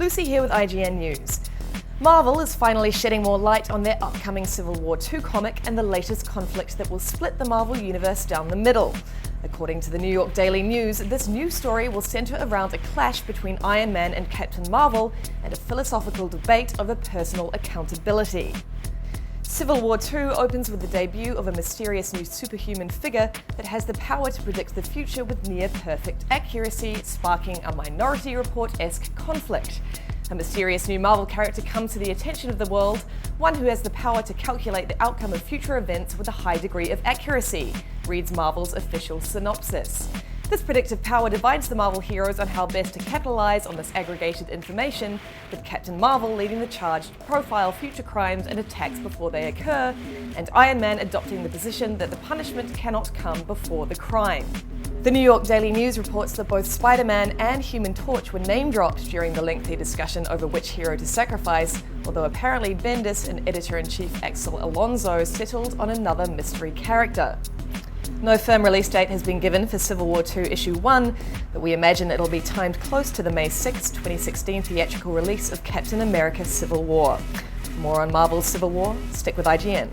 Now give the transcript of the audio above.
Lucy here with ign-news. Marvel is finally shedding more light on their upcoming Civil War II comic and the latest conflict that will split the Marvel Universe down the middle. According to the New York Daily News, this new story will centre around a clash between Iron Man and Captain Marvel and a philosophical debate over personal accountability. Civil War II opens with the debut of a mysterious new superhuman figure that has the power to predict the future with near-perfect accuracy, sparking a Minority Report-esque conflict. A mysterious new Marvel character comes to the attention of the world, one who has the power to calculate the outcome of future events with a high degree of accuracy, reads Marvel's official synopsis. This predictive power divides the Marvel heroes on how best to capitalize on this aggregated information, with Captain Marvel leading the charge to profile future crimes and attacks before they occur, and Iron Man adopting the position that the punishment cannot come before the crime. The New York Daily News reports that both Spider-Man and Human Torch were name-dropped during the lengthy discussion over which hero to sacrifice, although apparently Bendis and editor-in-chief Axel Alonso settled on another mystery character. No firm release date has been given for Civil War II Issue 1, but we imagine it'll be timed close to the May 6, 2016 theatrical release of Captain America Civil War. For more on Marvel's Civil War, stick with IGN.